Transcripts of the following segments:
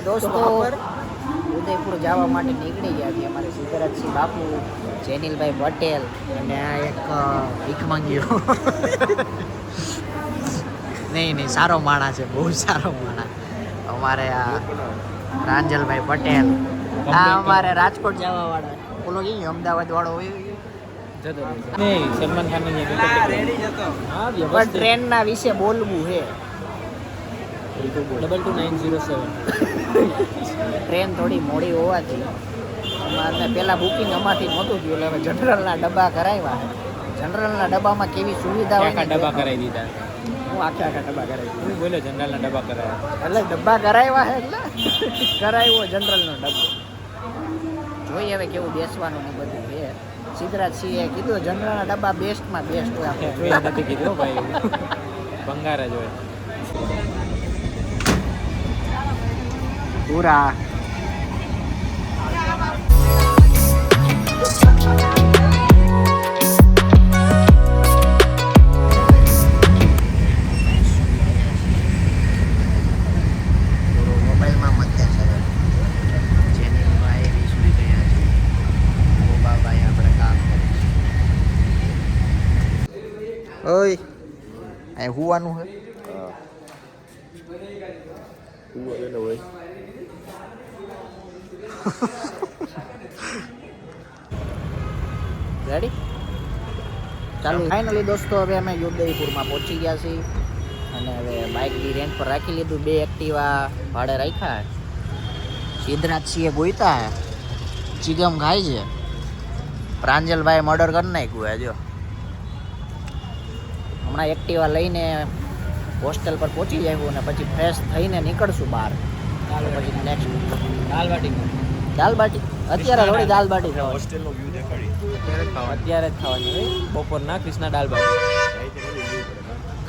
દોસ્તો ઉદયપુર જવા માટે નીકળી ગયા છીએ અમારે સિદ્ધરાજસિંહ બાપુ, જેનિલભાઈ પટેલ અને આ એક ભીખ માંગ્યો. નહીં સારો માણસ છે, બહુ સારો માણસ. અમારે આ પ્રાંજલભાઈ પટેલ, આ અમારે રાજકોટ જવા વાળા, બોલો કે અમદાવાદ વાળો હોય સલમાન ખાન ટ્રેન ના વિશે બોલવું છે. 22907 ટ્રેન થોડી મોડી હોવાથી અમારે પહેલાં બુકિંગ અમારથી નહોતું થયું, એટલે હવે જનરલના ડબ્બા કરાવ્યા. જનરલના ડબ્બામાં કેવી સુવિધા હોય, ડબ્બા કરાવી દીધા. હું આખા ડબ્બા કરાવી હું બોલ્યો જનરલના ડબ્બા કરાવ્યા, એટલે ડબ્બા કરાવ્યા છે એટલે કરાવ્યો જનરલનો ડબ્બો. જોઈએ હવે કેવું બેસવાનું ને બધું છે. સિદ્ધરાજસિંહે કીધું જનરલના ડબ્બા બેસ્ટમાં બેસ્ટ હોય. આપણે જોઈએ નથી કીધું ભાઈ, ભંગાર જ હોય. પૂરા મોબાઈલમાં મત જેનીભાઈ સુઈ ગયા છે. ગોપાભાઈ આપણે કામ કરીએ. ઓય અહીં હુવાનું છે. રેડી ચાલો. ફાઇનલી દોસ્તો હવે અમે ઉદયપુરમાં પહોંચી ગયા છીએ અને હવે બાઇક બી રેન્ટ પર રાખી લીધું. 2 એક્ટિવા ભાડે રાખ્યા. સિદ્ધરાજસિંહે ગોઈતા હે, ચીગમ ખાય છે. પ્રાંજલભાઈ મર્ડર કરી નાખ્યું હે. જો હમણાં એક્ટિવા લઈને હોસ્ટેલ પર પહોંચી જાય અને પછી ફ્રેશ થઈને નીકળશું બહાર. પછી નેક્સ્ટ દાલ બાટી અત્યારે થોડી દાલ બાટી ખાવા. હોસ્ટેલનો વ્યૂ દેખાડી અત્યારે જ ખાવાની હોય. બપોરના કૃષ્ણા દાલ બાટી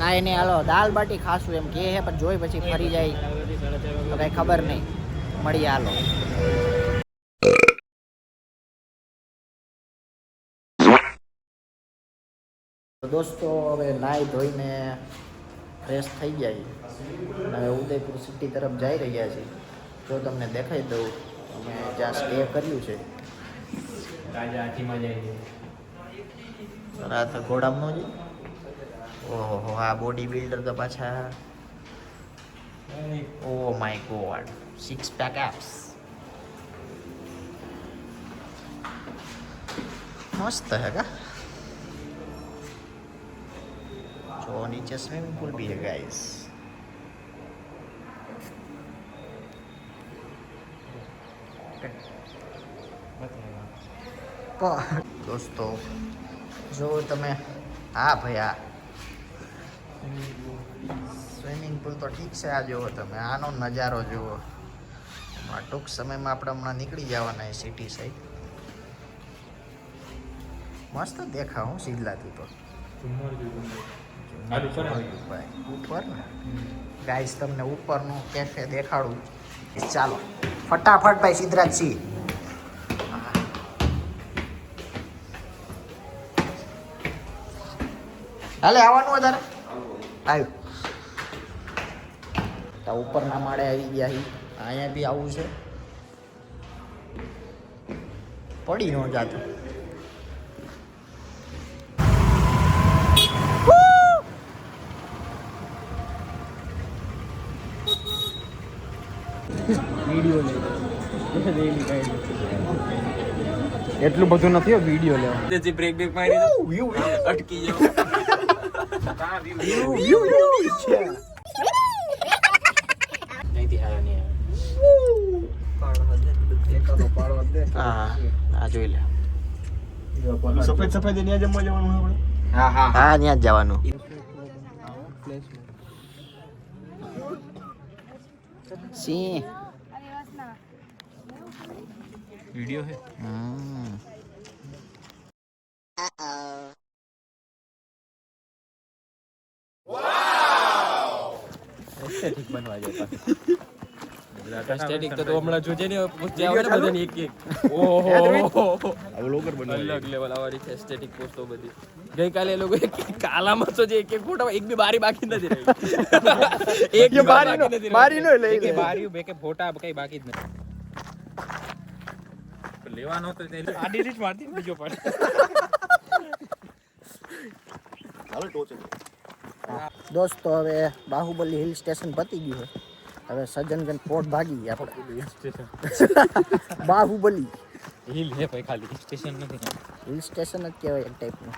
કાંઈ નહીં, હાલો દાલ બાટી ખાશું એમ કહે છે, પણ જોઈ પછી ફરી જાય તો કાંઈ ખબર નહીં. મળીએ હાલો. દોસ્તો હવે નાહી ધોઈને ફ્રેશ થઈ જાય અને હવે ઉદયપુર સિટી તરફ જઈ રહ્યા છીએ. જો તમને દેખાઈ દઉં, અમે જ્યાં સ્ટે કર્યું છે રાજા હાથીમાં જાય છે. રાત ઘોડામનો જ. ઓહો આ બોડી બિલ્ડર તો પાછા. Oh my God, 6 pack apps મસ્ત है का. जो नीचे स्विमिंग पूल भी है गाइस. દોસ્તો જો તમે, હા ભાઈ આ સ્વિમિંગ પુલ તો ઠીક છે. આ જુઓ તમે, આનો નજારો જુઓ. ટૂંક સમયમાં આપણે હમણાં નીકળી જવાના એ સિટી સાઈડ. મસ્ત દેખાવ હું સિલ્લાથી તો ઉપર ને ગાઈસ. તમને ઉપરનું કેફે દેખાડું. ચાલો ફટાફટ ભાઈ સિદ્ધરાજસિંહ. હાલે આવવાનું વધારે આવ્યું તો ઉપરના માળે આવી ગયા. અહીંયા બી આવું છે, પડી ન જાતું. એટલું બધું નથી વિડીયો લેવા. બ્રેક બ્રેક મારી અટકી જાવ. હા જોઈ લે. સફેદ સફેદ ત્યાં જમવા જવાનું આપણે. હા ત્યાં જ જવાનું. સિંહ वीडियो है. ठीक बनवा जाता સ્ટેટિક તો હમણાં જોજે ને પૂછ્યા આવે ને બધાની એક એક ઓહો અલગ લેવલ આવવાની છે સ્ટેટિક પોસ્ટો બધી ગઈકાલે એ લોકો કાલામાં તો જે એક એક ફોટો એક બી બારી બાકી નથી રહી એક બારી નો લઈ કે બારી બે કે ફોટા કઈ બાકી જ નથી લેવાનો તો આડી રીત મારતી બીજો પડે હાલો ટોચે દોસ્તો હવે બાહુબલી હિલ સ્ટેશન પતી ગયું છે હવે સજ્જનગંજ ફોર્ટ ભાગી આપણે બાહુબલી હિલ હે ભાઈ ખાલી સ્ટેશન નથી હિલ સ્ટેશન જ કહેવાય એક ટાઈપનું